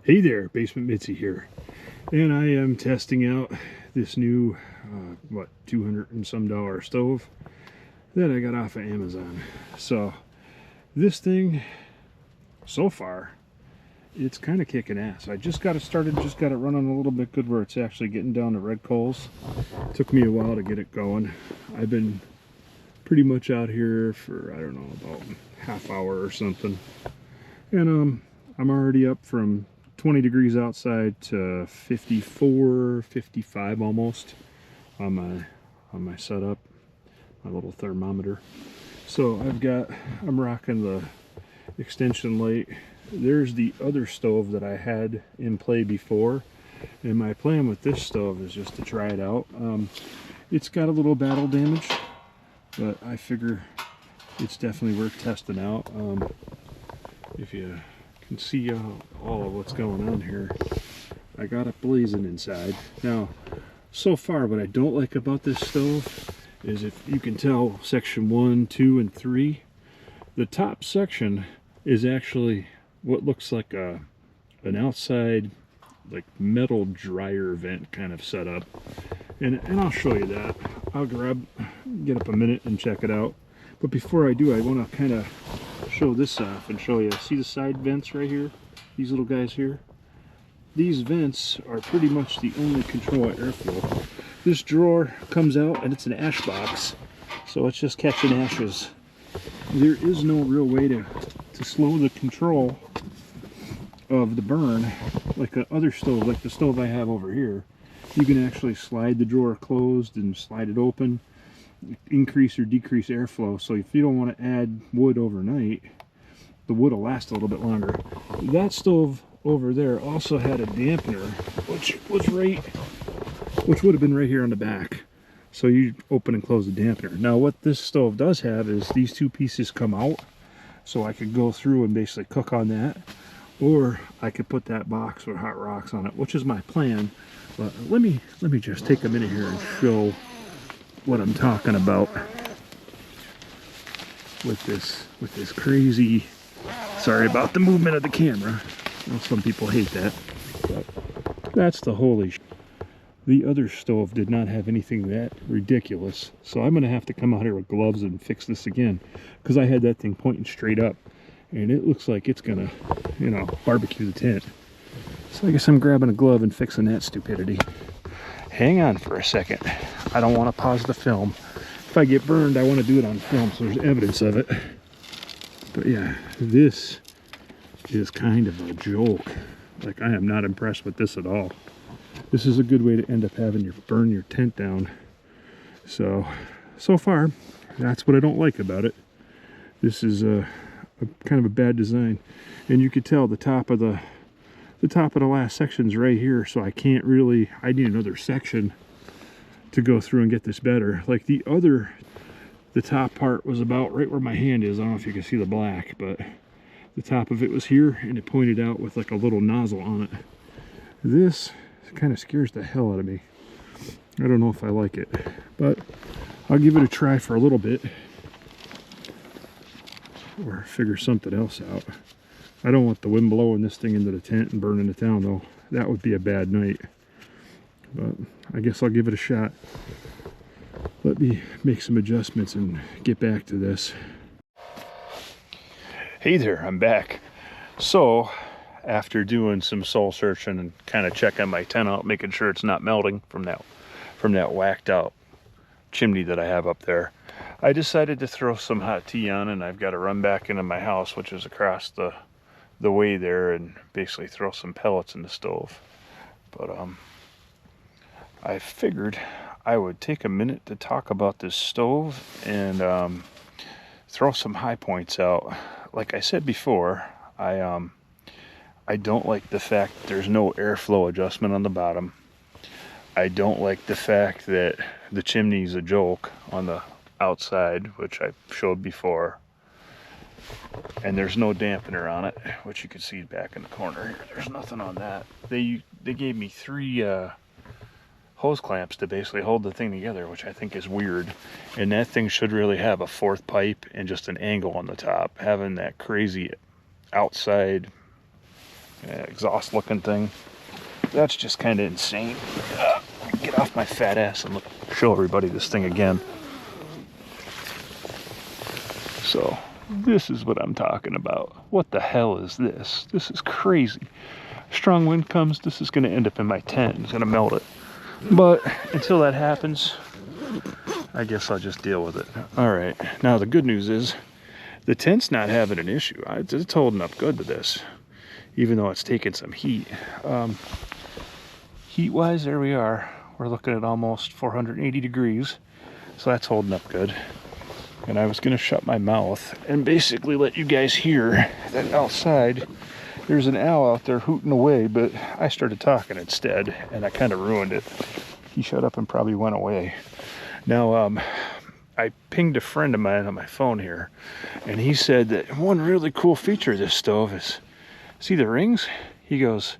Hey there, Basement Mitzi here, and I am testing out this new, what, $200 and some stove that I got off of Amazon. So this thing, so far, it's kind of kicking ass. I just got it started, just got it running a little bit good where it's actually getting down to red coals. Took me a while to get it going. I've been pretty much out here for, I don't know, about half hour or something. And I'm already up from 20 degrees outside to 54, 55 almost on my setup, my little thermometer. So I'm rocking the extension light. There's the other stove that I had in play before, and my plan with this stove is just to try it out. It's got a little battle damage, but I figure it's definitely worth testing out. If you can see all of what's going on here, I got it blazing inside. Now, so far, what I don't like about this stove is, if you can tell, section 1, 2, and 3, the top section is actually what looks like an outside, like, metal dryer vent kind of setup. And I'll show you that. I'll get up a minute and check it out. But before I do, I want to kind of show this off and show you. See the side vents right here? These little guys here? These vents are pretty much the only control of airflow. This drawer comes out and it's an ash box, so it's just catching ashes. There is no real way to slow the control of the burn like the other stove, like the stove I have over here. You can actually slide the drawer closed and slide it open, increase or decrease airflow. So if you don't want to add wood overnight, the wood will last a little bit longer. That stove over there also had a dampener, which would have been right here on the back. So you open and close the dampener. Now what this stove does have is these two pieces come out, so I could go through and basically cook on that, or I could put that box with hot rocks on it, which is my plan. But let me just take a minute here and show what I'm talking about with this crazy, sorry about the movement of the camera. Well, some people hate that, but that's the holy The other stove did not have anything that ridiculous, so I'm gonna have to come out here with gloves and fix this again, because I had that thing pointing straight up and it looks like it's gonna, you know, barbecue the tent. So I guess I'm grabbing a glove and fixing that stupidity. Hang on for a second. I don't want to pause the film. If I get burned, I want to do it on film so there's evidence of it. But yeah, this is kind of a joke. Like, I am not impressed with this at all. This is a good way to end up having you burn your tent down. So far, that's what I don't like about it. This is a kind of a bad design. And you could tell the top of the last section's right here, so I need another section to go through and get this better. Like the top part was about right where my hand is. I don't know if you can see the black, but the top of it was here, and it pointed out with like a little nozzle on it. This kind of scares the hell out of me. I don't know if I like it, but I'll give it a try for a little bit, or figure something else out. I don't want the wind blowing this thing into the tent and burning it down, though. That would be a bad night. But I guess I'll give it a shot. Let me make some adjustments and get back to this. Hey there, I'm back. So, after doing some soul searching and kind of checking my tent out, making sure it's not melting from that whacked out chimney that I have up there, I decided to throw some hot tea on, and I've got to run back into my house, which is across the way there, and basically throw some pellets in the stove. But I figured I would take a minute to talk about this stove and throw some high points out. Like I said before, I don't like the fact there's no airflow adjustment on the bottom. I don't like the fact that the chimney's a joke on the outside, which I showed before. And there's no dampener on it, which you can see back in the corner here. There's nothing on that. They gave me 3 hose clamps to basically hold the thing together, which I think is weird. And that thing should really have a 4th pipe and just an angle on the top. Having that crazy outside exhaust looking thing. That's just kind of insane. Get off my fat ass and show everybody this thing again. So this is what I'm talking about. What the hell is this? This is crazy. Strong wind comes, this is going to end up in my tent. It's going to melt it. But until that happens, I guess I'll just deal with it. All right. Now the good news is the tent's not having an issue. It's holding up good to this, even though it's taking some heat. Heat-wise, there we are. We're looking at almost 480 degrees, so that's holding up good. And I was going to shut my mouth and basically let you guys hear that outside there's an owl out there hooting away, but I started talking instead, and I kind of ruined it. He shut up and probably went away. Now, I pinged a friend of mine on my phone here, and he said that one really cool feature of this stove is, see the rings? He goes,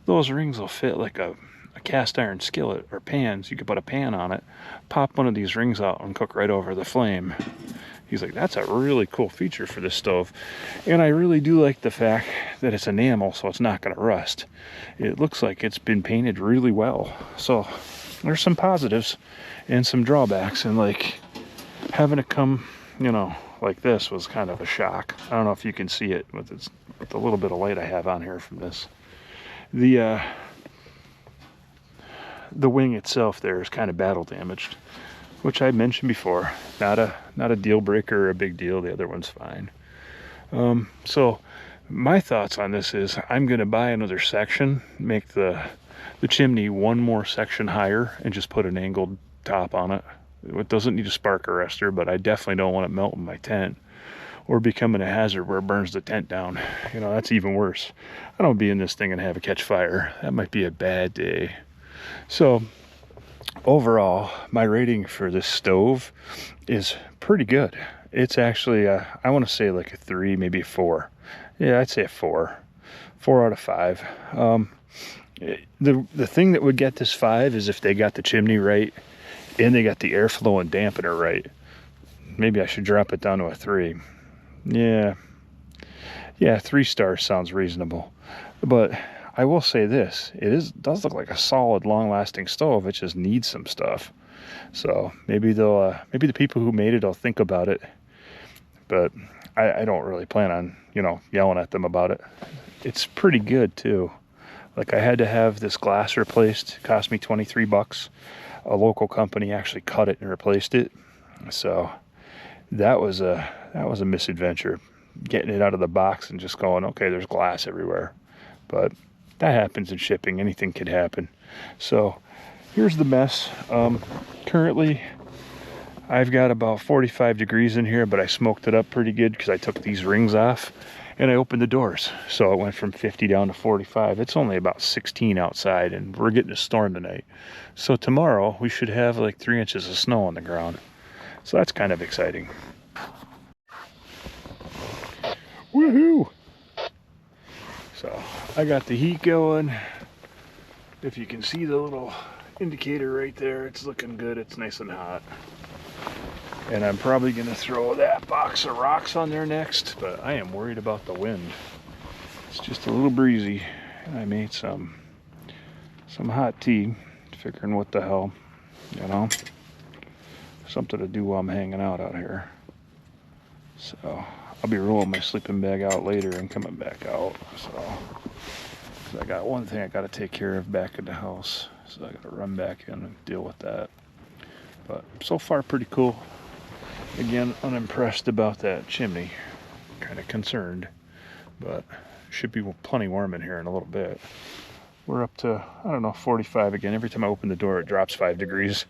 those rings will fit like a cast iron skillet or pans. You could put a pan on it, pop one of these rings out and cook right over the flame. He's like, that's a really cool feature for this stove. And I really do like the fact that it's enamel, so it's not going to rust. It looks like it's been painted really well. So there's some positives and some drawbacks, and like having it come, you know, like this was kind of a shock. I don't know if you can see it with the little bit of light I have on here from this. The wing itself there is kind of battle damaged, which I mentioned before. Not a deal breaker or a big deal. The other one's fine. So my thoughts on this is I'm going to buy another section, make the chimney one more section higher, and just put an angled top on it. It doesn't need a spark arrestor, but I definitely don't want it melting my tent or becoming a hazard where it burns the tent down. You know, that's even worse. I don't be in this thing and have it catch fire. That might be a bad day. So overall, my rating for this stove is pretty good. It's actually, I want to say like a 3, maybe a 4. Yeah, I'd say a 4. 4 out of 5. The thing that would get this 5 is if they got the chimney right and they got the airflow and dampener right. Maybe I should drop it down to a 3. Yeah, 3 stars sounds reasonable. But I will say this, does look like a solid, long-lasting stove. It just needs some stuff. So maybe maybe the people who made it will think about it. But I don't really plan on, you know, yelling at them about it. It's pretty good too. Like I had to have this glass replaced. It cost me 23 bucks. A local company actually cut it and replaced it. So that was a misadventure, getting it out of the box and just going, okay, there's glass everywhere. But that happens in shipping. Anything could happen. So here's the mess. Currently I've got about 45 degrees in here, but I smoked it up pretty good because I took these rings off and I opened the doors. So it went from 50 down to 45. It's only about 16 outside, and we're getting a storm tonight. So tomorrow we should have like 3 inches of snow on the ground. So that's kind of exciting. Woohoo! So I got the heat going. If you can see the little indicator right there, it's looking good. It's nice and hot. And I'm probably going to throw that box of rocks on there next, but I am worried about the wind. It's just a little breezy. I made some hot tea, figuring what the hell, you know, something to do while I'm hanging out here. So I'll be rolling my sleeping bag out later and coming back out. So I got one thing I got to take care of back in the house, so I got to run back in and deal with that. But so far pretty cool. Again, unimpressed about that chimney. Kind of concerned, but should be plenty warm in here in a little bit. We're up to, I don't know, 45 again. Every time I open the door, it drops 5 degrees.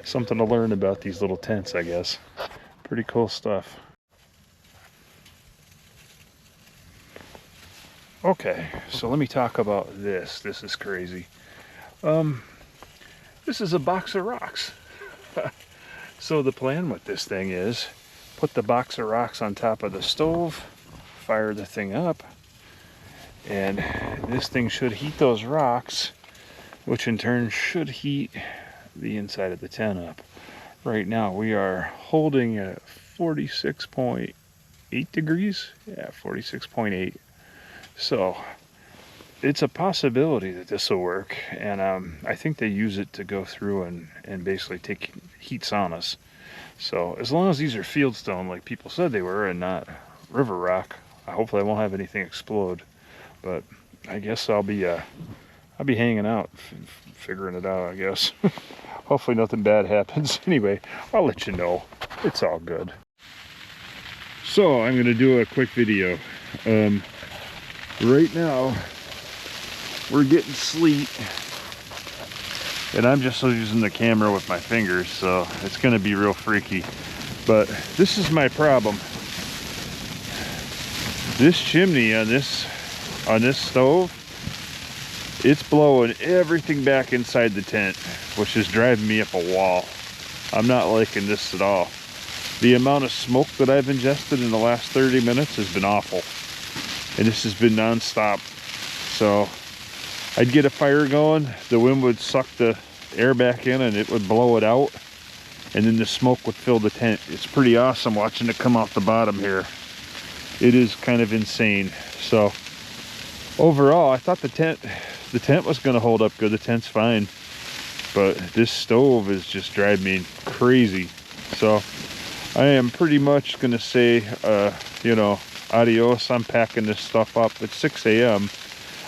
Something to learn about these little tents, I guess. Pretty cool stuff. Okay, so let me talk about this. This is crazy. This is a box of rocks. So the plan with this thing is put the box of rocks on top of the stove, fire the thing up, and this thing should heat those rocks, which in turn should heat the inside of the tent up. Right now we are holding at 46.8 degrees. Yeah, 46.8. So it's a possibility that this will work, and I think they use it to go through and basically take heat saunas. So as long as these are field stone like people said they were and not river rock, hopefully I won't have anything explode. But I guess I'll be hanging out, figuring it out, I guess. Hopefully nothing bad happens. Anyway, I'll let you know. It's all good. So I'm gonna do a quick video. Right now we're getting sleet, and I'm just using the camera with my fingers, so it's gonna be real freaky. But this is my problem. This chimney on this stove, it's blowing everything back inside the tent, which is driving me up a wall. I'm not liking this at all. The amount of smoke that I've ingested in the last 30 minutes has been awful, and this has been non-stop. So I'd get a fire going, the wind would suck the air back in and it would blow it out, and then the smoke would fill the tent. It's pretty awesome watching it come off the bottom here. It is kind of insane. So overall, I thought the tent was going to hold up good. The tent's fine, but this stove is just driving me crazy. So I am pretty much going to say, you know, adios. I'm packing this stuff up. It's 6 a.m.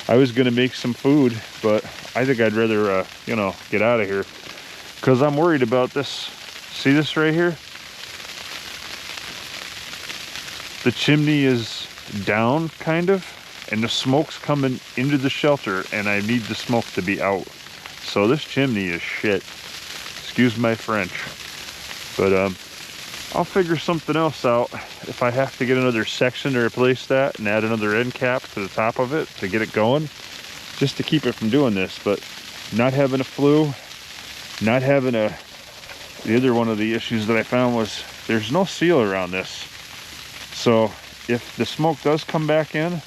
I was going to make some food, but I think I'd rather, you know, get out of here, because I'm worried about this. See this right here? The chimney is down, kind of, and the smoke's coming into the shelter, and I need the smoke to be out. So this chimney is shit. Excuse my French. But I'll figure something else out. If I have to get another section to replace that and add another end cap to the top of it to get it going, just to keep it from doing this. But not having a flue, not having a... The other one of the issues that I found was there's no seal around this. So if the smoke does come back in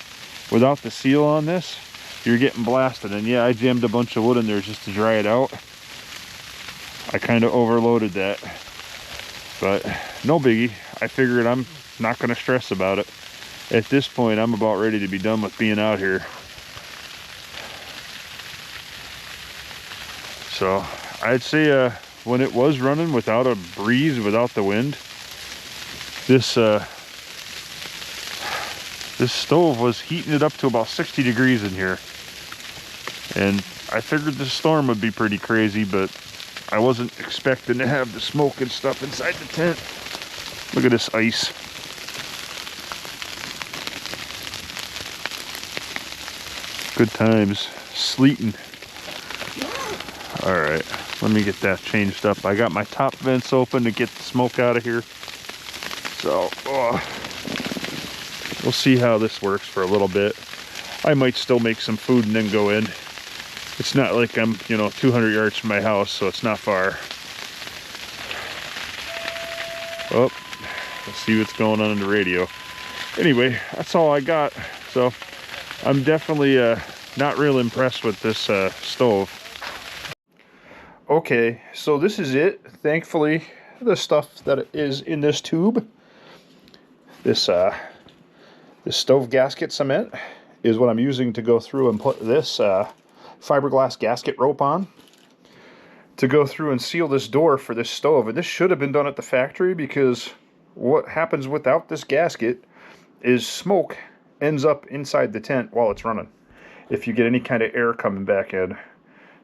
without the seal on this, you're getting blasted. And yeah, I jammed a bunch of wood in there just to dry it out. I kind of overloaded that, but no biggie. I figured I'm not going to stress about it. At this point, I'm about ready to be done with being out here. So I'd say when it was running without a breeze, without the wind, this stove was heating it up to about 60 degrees in here. And I figured the storm would be pretty crazy, but I wasn't expecting to have the smoke and stuff inside the tent. Look at this ice. Good times. Sleeting. Alright, let me get that changed up. I got my top vents open to get the smoke out of here. So, we'll see how this works for a little bit. I might still make some food and then go in. It's not like I'm, you know, 200 yards from my house, so it's not far. Oh, let's see what's going on in the radio. Anyway, that's all I got. So I'm definitely not real impressed with this stove. Okay, so this is it. Thankfully, the stuff that is in this tube, this stove gasket cement, is what I'm using to go through and put this fiberglass gasket rope on to go through and seal this door for this stove. And this should have been done at the factory, because what happens without this gasket is smoke ends up inside the tent while it's running, if you get any kind of air coming back in.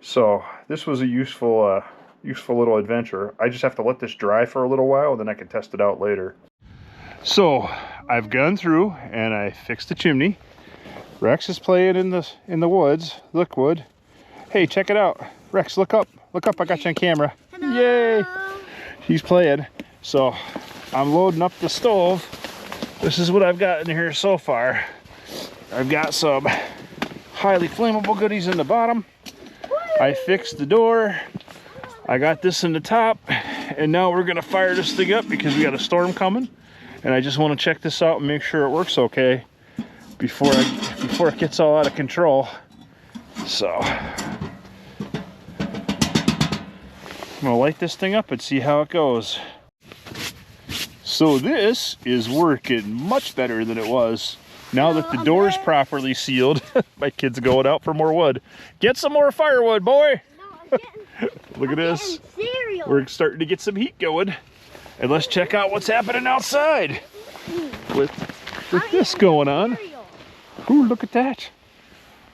So this was a useful little adventure. I just have to let this dry for a little while, and then I can test it out later. So I've gone through and I fixed the chimney. Rex is playing in the woods. Look, Wood. Hey, check it out. Rex, look up. Look up, I got you on camera. Hello. Yay! He's playing. So I'm loading up the stove. This is what I've got in here so far. I've got some highly flammable goodies in the bottom. I fixed the door. I got this in the top. And now we're gonna fire this thing up because we got a storm coming. And I just want to check this out and make sure it works okay before it gets all out of control. So I'm gonna light this thing up and see how it goes. So this is working much better than it was Now that the door's properly sealed, my kid's going out for more wood. Get some more firewood, boy. No, I'm getting, Look at this. cereal. We're starting to get some heat going. And let's check out what's happening outside with this going on. Cereal. Ooh, look at that.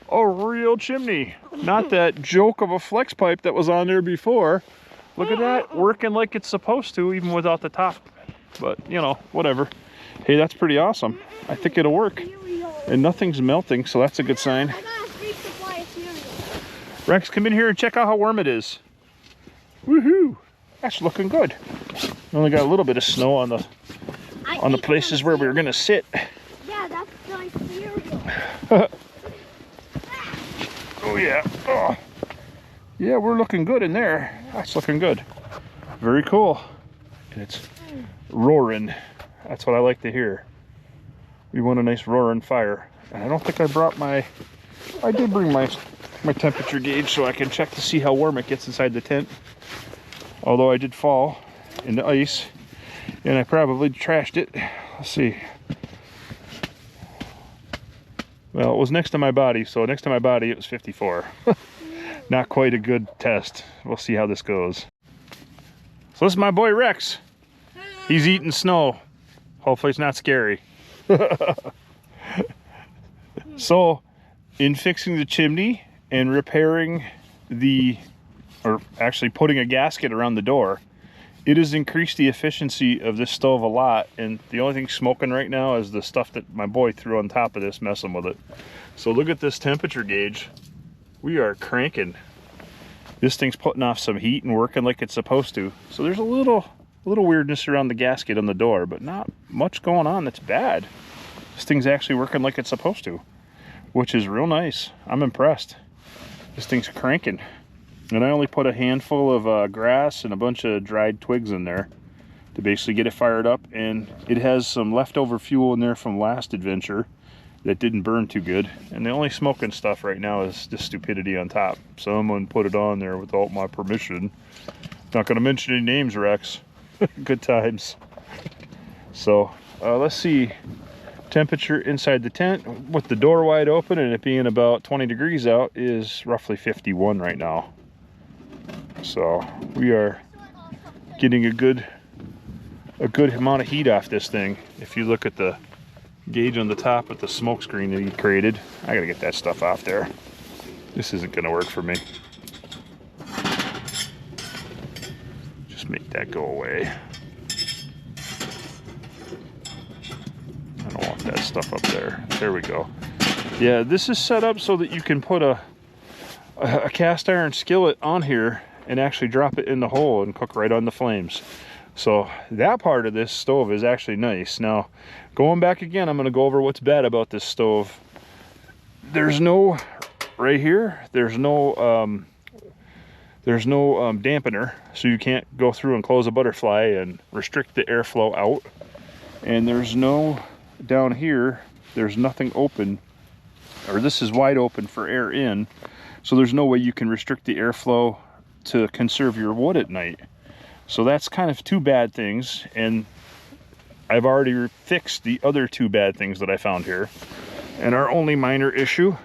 A real chimney. Not that joke of a flex pipe that was on there before. Look at that, working like it's supposed to, even without the top. But, you know, whatever. Hey, that's pretty awesome. I think it'll work. And nothing's melting, so that's a good sign. I got a free supply of cereal. Rex, come in here and check out how warm it is. Woohoo! That's looking good. We only got a little bit of snow on the places where we were gonna sit. Yeah, that's my cereal. Oh yeah. Oh. Yeah, we're looking good in there. That's looking good. Very cool. And it's roaring. That's what I like to hear. We want a nice roaring fire. And I don't think I brought I did bring my temperature gauge so I can check to see how warm it gets inside the tent. Although I did fall in the ice and I probably trashed it. Let's see. Well, it was next to my body, so next to my body it was 54. Not quite a good test. We'll see how this goes. So this is my boy Rex. He's eating snow. Hopefully it's not scary. So, in fixing the chimney and repairing or actually putting a gasket around the door, it has increased the efficiency of this stove a lot. And the only thing smoking right now is the stuff that my boy threw on top of this, messing with it. So look at this temperature gauge. We are cranking. This thing's putting off some heat and working like it's supposed to. So there's a little weirdness around the gasket on the door, but not much going on that's bad. This thing's actually working like it's supposed to, which is real nice. I'm impressed. This thing's cranking. And I only put a handful of grass and a bunch of dried twigs in there to basically get it fired up. And it has some leftover fuel in there from last adventure that didn't burn too good. And the only smoking stuff right now is the stupidity on top. Someone put it on there without my permission. Not going to mention any names, Rex. Good times. So let's see. Temperature inside the tent with the door wide open and it being about 20 degrees out is roughly 51 right now. So we are getting a good amount of heat off this thing. If you look at the gauge on the top with the smoke screen that he created, I gotta get that stuff off there. This isn't gonna work for me. Just make that go away. I don't want that stuff up there. There we go. Yeah, this is set up so that you can put a cast iron skillet on here and actually drop it in the hole and cook right on the flames. So that part of this stove is actually nice. Now, going back again, I'm going to go over what's bad about this stove. There's no, right here, there's no dampener, so you can't go through and close a butterfly and restrict the airflow out. And there's no, down here, there's nothing open, or this is wide open for air in, so there's no way you can restrict the airflow to conserve your wood at night. So that's kind of two bad things, and I've already fixed the other two bad things that I found here. And our only minor issue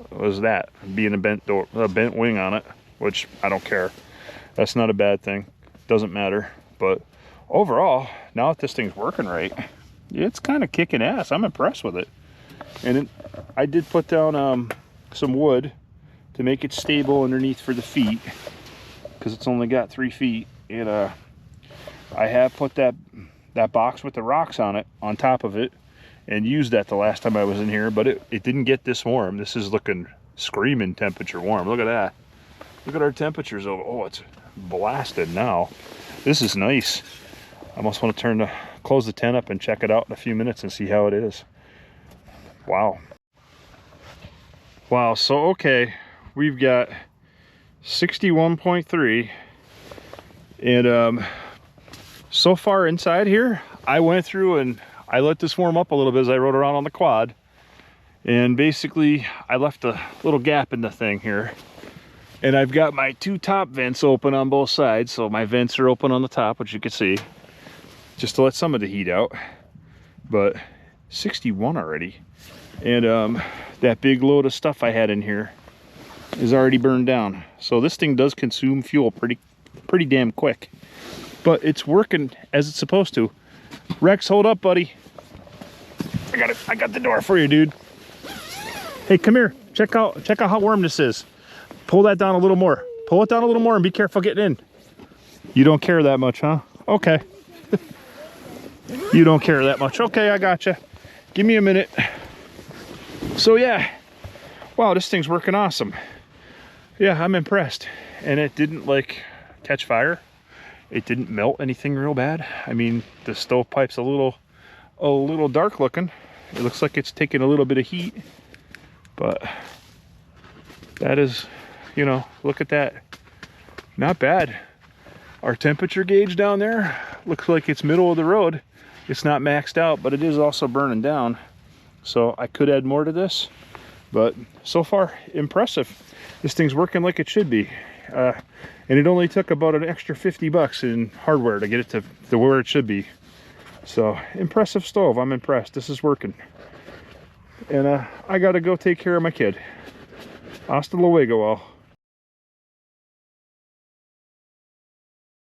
was that being a bent wing on it, which I don't care. That's not a bad thing. Doesn't matter. But overall, now that this thing's working right, it's kind of kicking ass. I'm impressed with it. And I did put down some wood to make it stable underneath for the feet, because it's only got 3 feet. And I have put that box with the rocks on it on top of it and used that the last time I was in here, but it didn't get this warm. This is looking screaming temperature warm. Look at that. Look at our temperatures. Oh, it's blasted now. This is nice. I almost want to close the tent up and check it out in a few minutes and see how it is. Wow. Wow, so okay, we've got 61.3, and so far inside here, I went through and I let this warm up a little bit as I rode around on the quad, and basically I left a little gap in the thing here, and I've got my 2 top vents open on both sides, so my vents are open on the top, which you can see, just to let some of the heat out. But 61 already. And that big load of stuff I had in here is already burned down. So this thing does consume fuel pretty damn quick. But it's working as it's supposed to. Rex, hold up, buddy. I got the door for you, dude. Hey, come here. Check out how warm this is. Pull that down a little more. Pull it down a little more and be careful getting in. You don't care that much, huh? Okay. You don't care that much. Okay, I gotcha. Give me a minute. So yeah, wow, this thing's working awesome. Yeah, I'm impressed. And it didn't like catch fire. It didn't melt anything real bad. I mean, the stovepipe's a little dark looking. It looks like it's taking a little bit of heat, but that is, you know, look at that. Not bad. Our temperature gauge down there looks like it's middle of the road. It's not maxed out, but it is also burning down. So I could add more to this, but so far impressive. This thing's working like it should be. And it only took about an extra 50 bucks in hardware to get it to where it should be. So impressive stove. I'm impressed. This is working. And I gotta go take care of my kid. Hasta luego all.